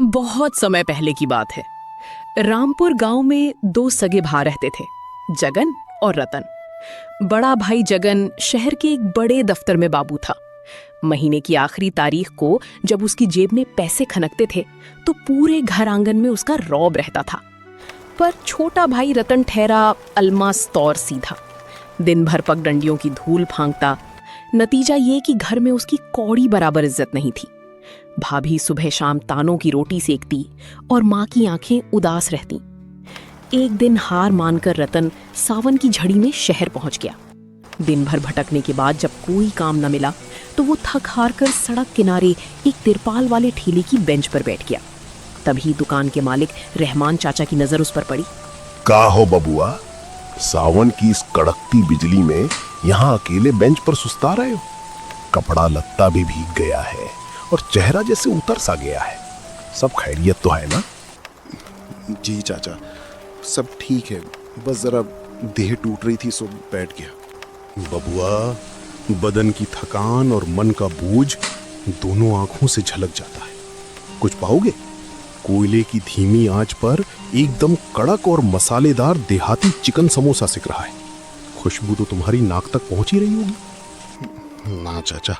बहुत समय पहले की बात है। रामपुर गांव में दो सगे भाई रहते थे, जगन और रतन। बड़ा भाई जगन शहर के एक बड़े दफ्तर में बाबू था। महीने की आखिरी तारीख को जब उसकी जेब में पैसे खनकते थे तो पूरे घर आंगन में उसका रौब रहता था। पर छोटा भाई रतन ठहरा अलमास तौर सीधा, दिन भर पगडंडियों की धूल फांकता। नतीजा ये कि घर में उसकी कौड़ी बराबर इज्जत नहीं थी। भाभी सुबह शाम तानों की रोटी सेकती और माँ की आंखें उदास रहती। एक दिन हार मानकर रतन सावन की झड़ी में शहर पहुंच गया। दिन भर भटकने के बाद जब कोई काम न मिला तो वो थक हार कर सड़क किनारे एक तिरपाल वाले ठेले की बेंच पर बैठ गया। तभी दुकान के मालिक रहमान चाचा की नजर उस पर पड़ी। का हो बबुआ, सावन की इस कड़कती बिजली में यहाँ अकेले बेंच पर सुस्ता रहे हो? कपड़ा लत्ता भी भीग गया है और चेहरा जैसे उतर सा गया है। सब खैरियत तो है ना? जी चाचा, सब ठीक है, बस जरा देह टूट रही थी सो बैठ गया। बबुआ, बदन की थकान और मन का बोझ दोनों आंखों से झलक जाता है। कुछ पाओगे? कोयले की धीमी आंच पर एकदम कड़क और मसालेदार देहाती चिकन समोसा सिक रहा है। खुशबू तो तुम्हारी नाक तक पहुंच ही रही होगी। ना चाचा,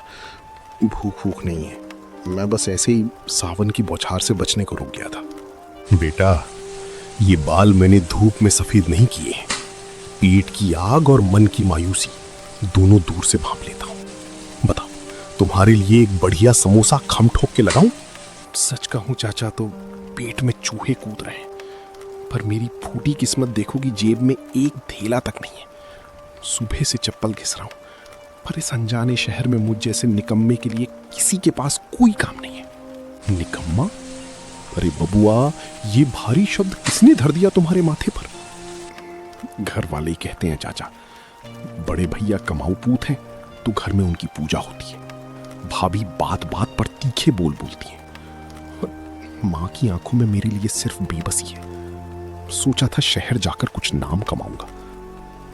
भूख नहीं है। मैं बस ऐसे ही सावन की बौछार से बचने को रुक गया था। बेटा, ये बाल मैंने धूप में सफेद नहीं किए हैं। पेट की आग और मन की मायूसी दोनों दूर से भांप लेता हूं। बताओ, तुम्हारे लिए एक बढ़िया समोसा खम ठोक के लगाऊं? सच कहूं चाचा तो पेट में चूहे कूद रहे हैं, पर मेरी फूटी किस्मत देखो कि जेब में एक धेला तक नहीं है। सुबह से चप्पल घिस रहा हूं, पर इस अनजाने शहर में मुझ जैसे निकम्मे के लिए किसी के पास कोई काम नहीं है। निकम्मा? अरे बबुआ, ये भारी शब्द किसने धर दिया तुम्हारे माथे पर? घर वाले ही कहते हैं चाचा। बड़े भैया कमाऊ पूत हैं तो घर में उनकी पूजा होती है। भाभी बात बात पर तीखे बोल बोलती है। माँ की आंखों में मेरे लिए सिर्फ बेबसी है। सोचा था शहर जाकर कुछ नाम कमाऊंगा,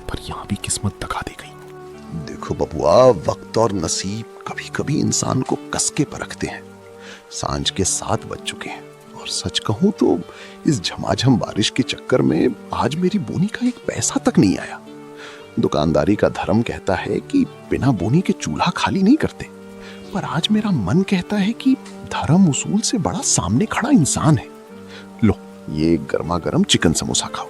पर यहां भी किस्मत दगा दे गई। देखो बबुआ, वक्त और नसीब कभी कभी इंसान को कस के परखते हैं। सांझ के 7 बज चुके हैं और सच कहूं तो इस झमाझम बारिश के चक्कर में आज मेरी बोनी का एक पैसा तक नहीं आया। दुकानदारी का धर्म कहता है कि बिना बोनी के चूल्हा खाली नहीं करते, पर आज मेरा मन कहता है कि धर्म उसूल से बड़ा सामने खड़ा इंसान है। लो, ये गर्मा गर्म चिकन समोसा खाओ।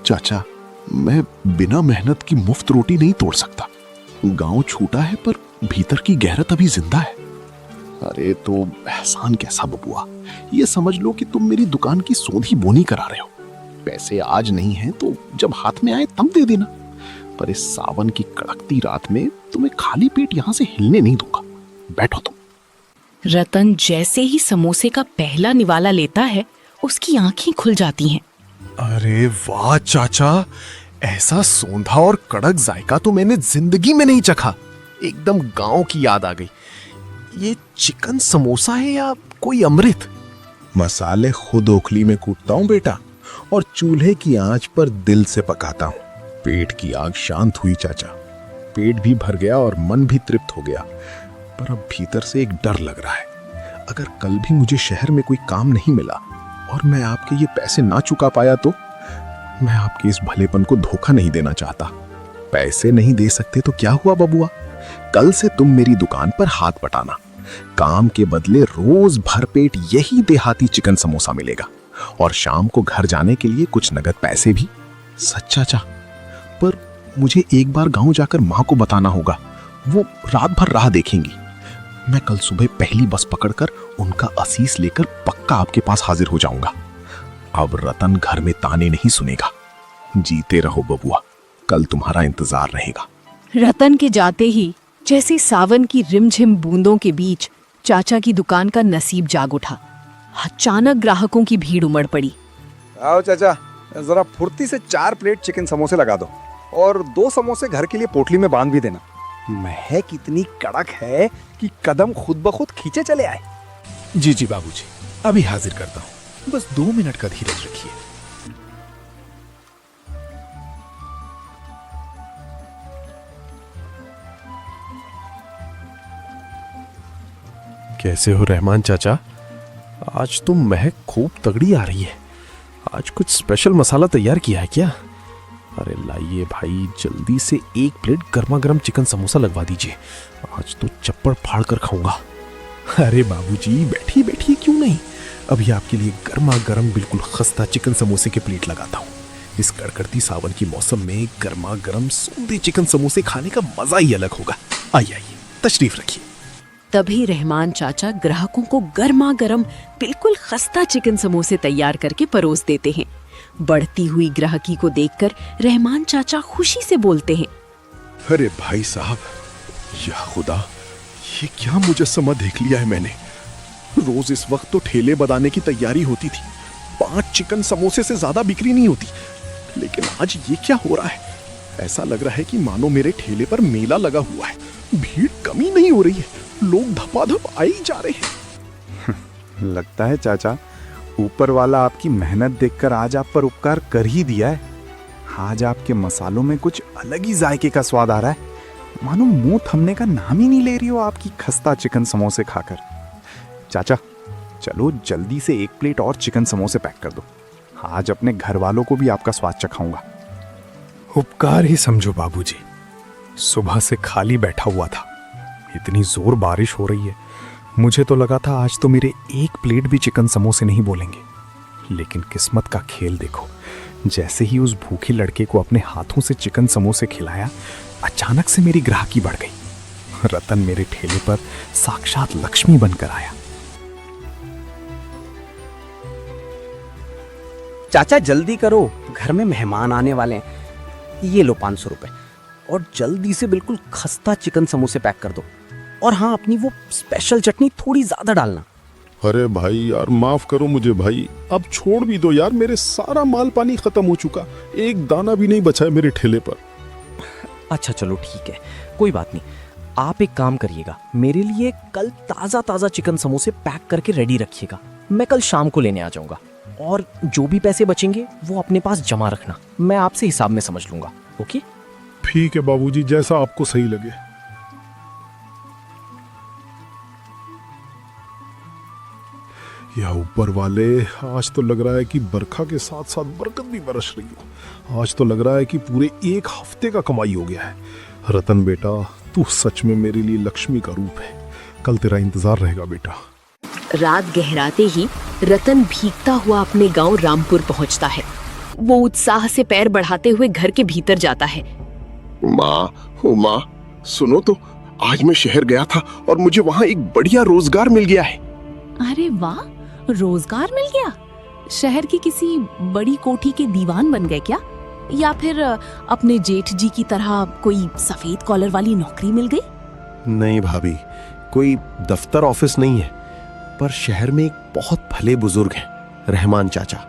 चाचा, मैं बिना मेहनत की मुफ्त रोटी नहीं तोड़ सकता। गांव छूटा है पर भीतर की गहरत अभी जिंदा है। अरे तो एहसान कैसा बबुआ, ये समझ लो कि तुम मेरी दुकान की सोधी बोनी करा रहे हो। पैसे आज नहीं हैं तो जब हाथ में आए तब दे देना, पर इस सावन की कड़कती रात में तुम्हें खाली पेट यहां से हिलने नहीं दूंगा। बैठो तुम। रतन जैसे ही समोसे का पहला निवाला लेता है उसकी आंखें खुल जाती हैं। अरे वाह चाचा, ऐसा सौंधा और कड़क जायका तो मैंने जिंदगी में नहीं चखा। एकदम गांव की याद आ गई। ये चिकन समोसा है या कोई अमृत? मसाले खुद ओखली में कूटता हूं बेटा, और चूल्हे की आंच पर दिल से पकाता हूं। पेट की आग शांत हुई चाचा। पेट भी भर गया और मन भी तृप्त हो गया, पर अब भीतर से एक डर लग रहा है। अगर कल भी मुझे शहर में कोई काम नहीं मिला और मैं आपके ये पैसे ना चुका पाया तो? मैं आपके इस भलेपन को धोखा नहीं देना चाहता। पैसे नहीं दे सकते तो क्या हुआ बबुआ, कल से तुम मेरी दुकान पर हाथ बटाना। काम के बदले रोज भरपेट यही देहाती चिकन समोसा मिलेगा, और शाम को घर जाने के लिए कुछ नगद पैसे भी। सच चाचा, पर मुझे एक बार गांव जाकर माँ को बताना होगा। वो रात भर राह देखेंगी। मैं कल सुबह पहली बस पकड़कर उनका असीस लेकर पक्का आपके पास हाजिर हो जाऊंगा। अब रतन घर में ताने नहीं सुनेगा। जीते रहो बबुआ, कल तुम्हारा इंतजार रहेगा। रतन के जाते ही जैसे सावन की रिमझिम बूंदों के बीच चाचा की दुकान का नसीब जाग उठा। अचानक ग्राहकों की भीड़ उमड़ पड़ी। आओ चाचा, जरा फुर्ती से 4 प्लेट चिकन समोसे लगा दो और 2 समोसे घर के लिए पोटली में बांध भी देना। महक इतनी कड़क है कि कदम खुद ब खुद खींचे चले आए। जी जी बाबूजी, अभी हाजिर करता हूं। बस 2 मिनट का धीरज रखिए। कैसे हो रहमान चाचा? आज तो महक खूब तगड़ी आ रही है। आज कुछ स्पेशल मसाला तैयार किया है क्या? अरे लाइए भाई, जल्दी से 1 प्लेट गर्मा गर्म चिकन समोसा लगवा दीजिए। आज तो चप्पड़ फाड़ कर खाऊंगा। अरे बाबूजी, बैठिए बैठिए, क्यों नहीं। अभी आपके लिए गर्मा गर्म बिल्कुल खस्ता चिकन समोसे के प्लेट लगाता हूँ। इस कड़कड़ती सावन की मौसम में गर्मा गर्म सूंदे चिकन समोसे खाने का मजा ही अलग होगा। आइए आइए, तशरीफ रखिए। तभी रहमान चाचा ग्राहकों को गर्मा गर्म बिल्कुल खस्ता चिकन समोसे तैयार करके परोस देते हैं। बढ़ती हुई ग्राहकी को देखकर रहमान चाचा खुशी से बोलते हैं, अरे भाई साहब, या खुदा, ये क्या मुजस्समा देख लिया है मैंने। रोज इस वक्त तो ठेले बदाने की तैयारी होती थी, 5 चिकन समोसे से ज्यादा बिक्री नहीं होती, लेकिन आज ये क्या हो रहा है। ऐसा लग रहा है कि मानो मेरे ठेले पर मेला लगा हुआ है। भीड़ कमी नहीं हो रही है, लोग धपाधप आए ही जा रहे हैं। लगता है चाचा, ऊपर वाला आपकी मेहनत देखकर आज आप पर उपकार कर ही दिया है। आज आपके मसालों में कुछ अलग ही जायके का स्वाद आ रहा है। मानो मुंह थमने का नाम ही नहीं ले रही हो आपकी खस्ता चिकन समोसे खाकर। चाचा, चलो जल्दी से 1 प्लेट और चिकन समोसे पैक कर दो। आज अपने घर वालों को भी आपका स्वाद चखाऊंगा। उपकार ही समझो बाबूजी। सुबह से खाली बैठा हुआ था, इतनी जोर बारिश हो रही है, मुझे तो लगा था आज तो मेरे 1 प्लेट भी चिकन समोसे नहीं बोलेंगे। लेकिन किस्मत का खेल देखो, जैसे ही उस भूखे लड़के को अपने हाथों से चिकन समोसे खिलाया, अचानक से मेरी ग्राहकी बढ़ गई। रतन मेरे ठेले पर साक्षात लक्ष्मी बनकर आया। चाचा जल्दी करो, घर में मेहमान आने वाले हैं। ये लो 500 रुपए, और जल्दी से बिल्कुल खस्ता चिकन समोसे पैक कर दो। और हाँ, अपनी वो स्पेशल चटनी थोड़ी ज्यादा डालना। अरे भाई यार, माफ करो मुझे भाई, अब छोड़ भी दो यार। मेरे सारा माल पानी खत्म हो चुका, एक दाना भी नहीं बचा है मेरे ठेले पर। अच्छा चलो ठीक है, कोई बात नहीं। आप एक काम करिएगा, मेरे लिए कल ताजा ताजा चिकन समोसे पैक करके रेडी रखिएगा। मैं कल शाम को लेने आ जाऊंगा, और जो भी पैसे बचेंगे वो अपने पास जमा रखना। मैं आपसे हिसाब में समझ लूंगा। ओके? ठीक है बाबूजी, जैसा आपको सही लगे। या ऊपर वाले, आज तो लग रहा है कि बरखा के साथ साथ बरकत भी बरस रही हो। आज तो लग रहा है कि पूरे 1 हफ्ते का कमाई हो गया है। रतन बेटा, तू सच में मेरे लिए लक्ष्मी का रूप है। कल तेरा इंतजार रहेगा बेटा। रात गहराते ही रतन भीगता हुआ अपने गांव रामपुर पहुंचता है। वो उत्साह से पैर बढ़ाते हुए घर के भीतर जाता है। माँ, सुनो तो, आज मैं शहर गया था और मुझे वहाँ एक बढ़िया रोजगार मिल गया है। अरे वाह, रोजगार मिल गया? शहर की किसी बड़ी कोठी के दीवान बन गए क्या? या फिर अपने जेठ जी की तरह कोई सफेद कॉलर वाली नौकरी मिल गई? नहीं भाभी, कोई दफ्तर ऑफिस नहीं है, पर शहर में एक बहुत भले बुजुर्ग हैं, रहमान चाचा।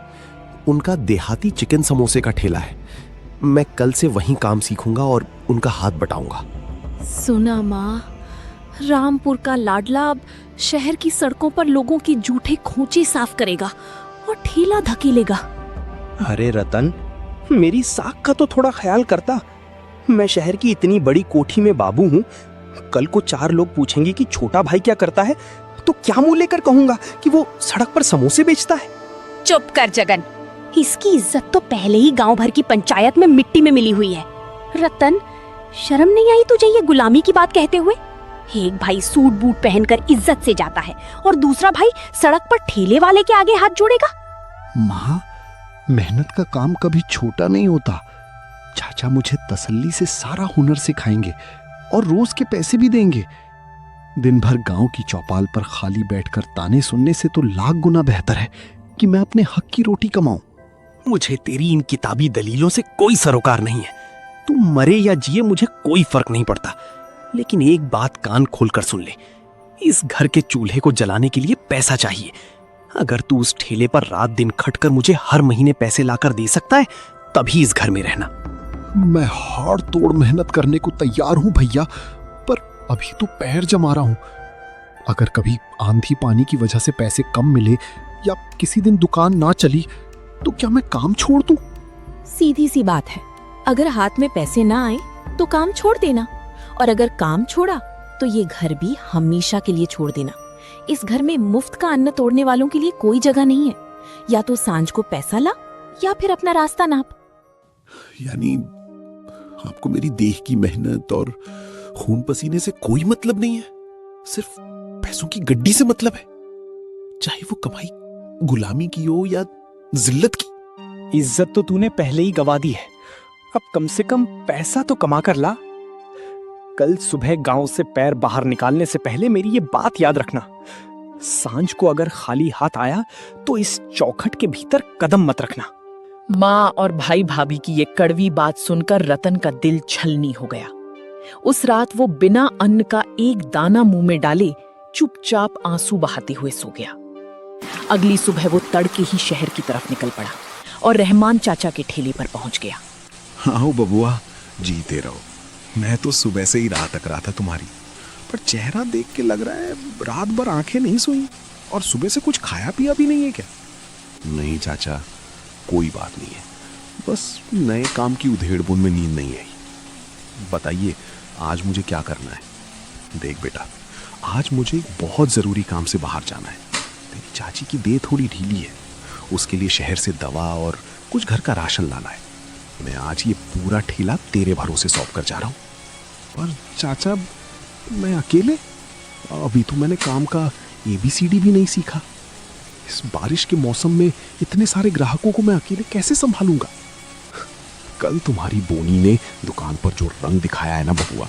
उनका देहाती चिकन समोसे का ठेला है। मैं कल से वहीं काम सीखूंगा और उनका हाथ बटाऊंगा। सुना माँ, रामपुर का लाडला अब शहर की सड़कों पर लोगों की जूठे खोचे साफ करेगा और ठेला धकेलेगा। अरे रतन, मेरी साख का तो थोड़ा ख्याल करता। मैं शहर की इतनी बड़ी कोठी में बाबू हूँ। कल को 4 लोग पूछेंगे कि छोटा भाई क्या करता है, तो क्या मुंह लेकर कहूंगा कि वो सड़क पर समोसे बेचता है? चुप कर जगन, इसकी इज्जत तो पहले ही गांव भर की पंचायत में मिट्टी में मिली हुई है। रतन, शर्म नहीं आई तुझे ये गुलामी की बात कहते हुए? एक भाई सूट बूट पहनकर इज्जत से जाता है और दूसरा भाई सड़क पर ठेले वाले के आगे हाथ जोड़ेगा। माँ, मेहनत का काम कभी छोटा नहीं होता। चाचा मुझे तसल्ली से सारा हुनर सिखाएंगे और रोज के पैसे भी देंगे। दिन भर गांव की चौपाल पर खाली बैठकर ताने सुनने से तो लाख गुना बेहतर है कि मैं अपने हक की रोटी कमाऊं। मुझे तेरी इन किताबी दलीलों से कोई सरोकार नहीं है। तू मरे या जिए मुझे कोई फर्क नहीं पड़ता, लेकिन एक बात कान खोलकर सुन ले। इस घर के चूल्हे को जलाने के लिए पैसा चाहिए। अगर तू उस ठेले पर रात दिन खटकर मुझे हर महीने पैसे लाकर दे सकता है, तभी इस घर में रहना। मैं हाड़ तोड़ मेहनत करने को तैयार हूं भैया, पर अभी तो पैर जमा रहा हूं। अगर कभी आंधी पानी की वजह से पैसे कम मिले या किसी दिन दुकान ना चली तो क्या मैं काम छोड़ दूं? सीधी सी बात है, अगर हाथ में पैसे ना आए तो काम छोड़ देना, और अगर काम छोड़ा तो ये घर भी हमेशा के लिए छोड़ देना। इस घर में मुफ्त का अन्न तोड़ने वालों के लिए कोई जगह नहीं है। या तो सांझ को पैसा ला या फिर अपना रास्ता नाप। यानी आपको मेरी देह की मेहनत और खून पसीने से कोई मतलब नहीं है, सिर्फ पैसों की गड्डी से मतलब है, चाहे वो कमाई गुलामी की हो या जिल्लत की। इज्जत तो तूने पहले ही गवा दी है, अब कम से कम पैसा तो कमा कर ला। कल सुबह गांव से पैर बाहर निकालने से पहले मेरी ये बात याद रखना, सांझ को अगर खाली हाथ आया तो इस चौखट के भीतर कदम मत रखना। माँ और भाई भाभी की ये कड़वी बात सुनकर रतन का दिल छलनी हो गया। उस रात वो बिना अन्न का एक दाना मुंह में डाले चुपचाप आंसू बहाते हुए सो गया। अगली सुबह वो तड़के ही शहर की तरफ निकल पड़ा और रहमान चाचा के ठेले पर पहुंच गया। आओ बबुआ, जीते रहो। मैं तो सुबह से ही राह तक रहा था तुम्हारी, पर चेहरा देख के लग रहा है रात भर आंखें नहीं सोई और सुबह से कुछ खाया पिया भी नहीं है क्या? नहीं चाचा, कोई बात नहीं है, बस नए काम की उधेड़-बुन में नींद नहीं आई। बताइए आज मुझे क्या करना है? देख बेटा, आज मुझे एक बहुत जरूरी काम से बाहर जाना है। तेरी चाची की देह थोड़ी ढीली है, उसके लिए शहर से दवा और कुछ घर का राशन लाना है। मैं आज ये पूरा ठेला तेरे भरोसे सौंप कर जा रहा हूँ। पर चाचा, मैं अकेले? अभी तो मैंने काम का ABCD भी नहीं सीखा। इस बारिश के मौसम में इतने सारे ग्राहकों को मैं अकेले कैसे संभालूंगा? कल तुम्हारी बोनी ने दुकान पर जो रंग दिखाया है ना बबुआ,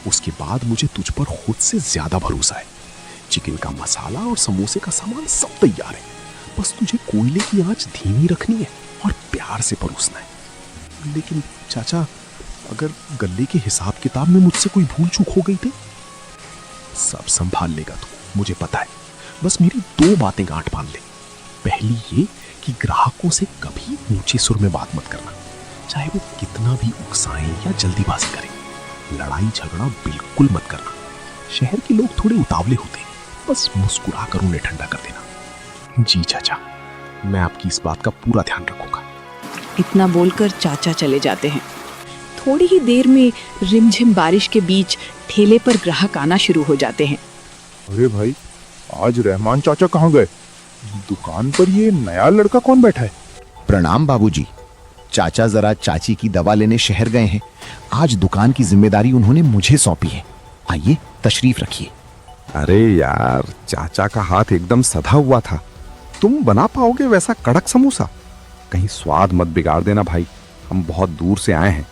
उसके बाद मुझे तुझ पर खुद से ज्यादा भरोसा है। चिकन का मसाला और समोसे का सामान सब तैयार है, बस तुझे कोयले की आंच धीमी रखनी है और प्यार से परोसना है। लेकिन चाचा, अगर गले के हिसाब किताब में मुझसे कोई भूल चूक हो गई थी? सब संभाल लेगा तू, मुझे पता है। बस मेरी 2 बातें गांठ बांध ले। पहली ये कि ग्राहकों से कभी ऊंचे सुर में बात मत करना, चाहे वो कितना भी उकसाएं या जल्दीबाजी करें। लड़ाई झगड़ा बिल्कुल मत करना। शहर के लोग थोड़े उतावले होते हैं, बस मुस्कुरा कर उन्हें ठंडा कर देना। जी चाचा, मैं आपकी इस बात का पूरा ध्यान रखूंगा। इतना बोलकर चाचा चले जाते हैं। थोड़ी ही देर में रिमझिम बारिश के बीच ठेले पर ग्राहक आना शुरू हो जाते हैं। अरे भाई, आज रहमान चाचा कहाँ गए? दुकान पर ये नया लड़का कौन बैठा है? प्रणाम बाबूजी। चाचा जरा चाची की दवा लेने शहर गए हैं। आज दुकान की जिम्मेदारी उन्होंने मुझे सौंपी है। आइए तशरीफ रखिए। अरे यार, चाचा का हाथ एकदम सधा हुआ था। तुम बना पाओगे वैसा कड़क समोसा? कहीं स्वाद मत बिगाड़ देना भाई, हम बहुत दूर से आए हैं।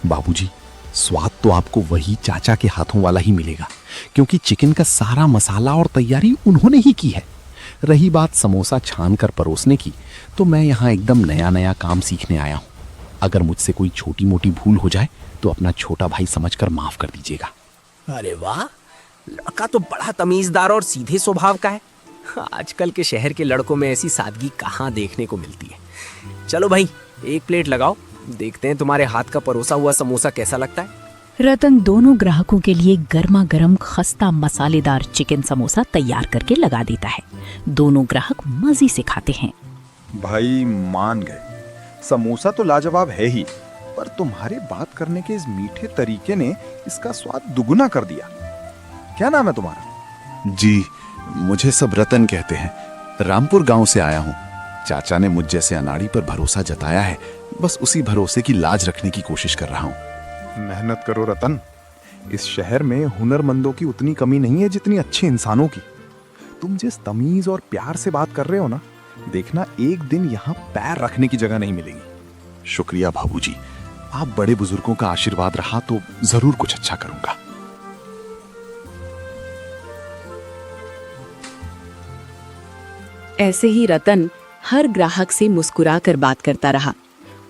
बाबूजी, स्वाद तो आपको वही चाचा के हाथों वाला ही मिलेगा, क्योंकि चिकन का सारा मसाला और तैयारी उन्होंने ही की है। रही बात समोसा छान कर परोसने की, तो मैं यहाँ एकदम नया नया काम सीखने आया हूँ। अगर मुझसे कोई छोटी मोटी भूल हो जाए तो अपना छोटा भाई समझकर माफ कर दीजिएगा। अरे वाह, लड़का तो बड़ा तमीजदार और सीधे स्वभाव का है। आजकल के शहर के लड़कों में ऐसी सादगी कहाँ देखने को मिलती है। चलो भाई, 1 प्लेट लगाओ, देखते हैं तुम्हारे हाथ का परोसा हुआ समोसा कैसा लगता है। रतन दोनों ग्राहकों के लिए गर्मा गर्म खस्ता मसालेदार चिकन समोसा तैयार करके लगा देता है। दोनों ग्राहक मजे से खाते हैं। भाई मान गए, समोसा तो लाजवाब है ही, पर तुम्हारे बात करने के इस मीठे तरीके ने इसका स्वाद दुगुना कर दिया। क्या नाम है तुम्हारा? जी, मुझे सब रतन कहते हैं। रामपुर गांव से आया हूँ। चाचा ने मुझ जैसे अनाड़ी पर भरोसा जताया है, बस उसी भरोसे की लाज रखने की कोशिश कर रहा हूँ। मेहनत करो रतन, इस शहर में हुनरमंदों की उतनी कमी नहीं है जितनी अच्छे इंसानों की। तुम जिस तमीज और प्यार से बात कर रहे हो ना, देखना एक दिन यहाँ पैर रखने की जगह नहीं मिलेगी। शुक्रिया बाबूजी, आप बड़े बुजुर्गों का आशीर्वाद रहा तो जरूर कुछ अच्छा करूंगा। ऐसे ही रतन हर ग्राहक से मुस्कुराकर बात करता रहा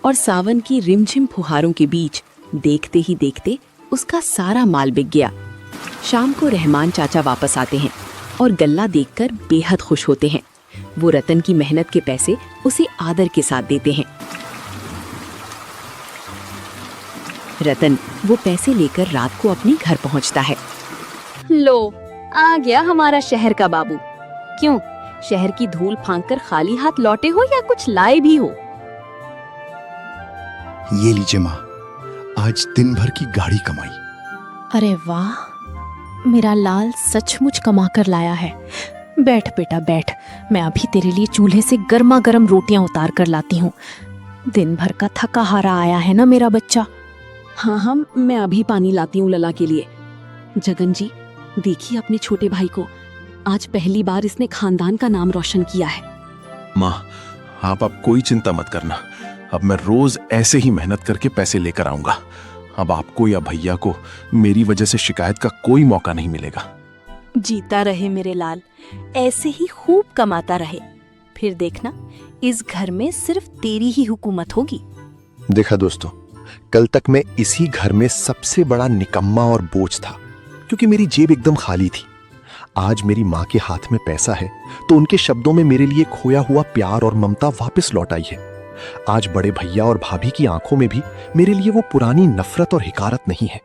और सावन की रिमझिम फुहारों के बीच देखते ही देखते उसका सारा माल बिक गया। शाम को रहमान चाचा वापस आते हैं और गल्ला देखकर बेहद खुश होते हैं। वो रतन की मेहनत के पैसे उसे आदर के साथ देते हैं। रतन वो पैसे लेकर रात को अपने घर पहुंचता है। लो, आ गया हमारा शहर का बाबू। क्यों, शहर की धूल फांक कर खाली हाथ लौटे हो या कुछ लाए भी हो? ये लीजिए माँ, आज दिन भर की गाड़ी कमाई। अरे वाह, मेरा लाल सचमुच कमा कर लाया है। बैठ बेटा बैठ, मैं अभी तेरे लिए चूल्हे से गर्मा गर्म रोटियां उतार कर लाती हूँ। दिन भर का थका हारा आया है ना मेरा बच्चा। हाँ हाँ, मैं अभी पानी लाती हूँ लला के लिए। जगन जी, देखिए अपने छोटे भाई को, आज पहली बार इसने खानदान का नाम रोशन किया है। माँ, आप अब कोई चिंता मत करना। अब मैं रोज ऐसे ही मेहनत करके पैसे लेकर आऊंगा। अब आपको या भैया को मेरी वजह से शिकायत का कोई मौका नहीं मिलेगा। जीता रहे मेरे लाल, ऐसे ही खूब कमाता रहे, फिर देखना इस घर में सिर्फ तेरी ही हुकूमत होगी। देखा दोस्तों, कल तक मैं इसी घर में सबसे बड़ा निकम्मा और बोझ था, क्योंकि मेरी जेब एकदम खाली थी। आज मेरी माँ के हाथ में पैसा है तो उनके शब्दों में मेरे लिए खोया हुआ प्यार और ममता वापस लौट आई है। आज बड़े भैया और भाभी की आंखों में भी मेरे लिए वो पुरानी नफरत और हिकारत नहीं है।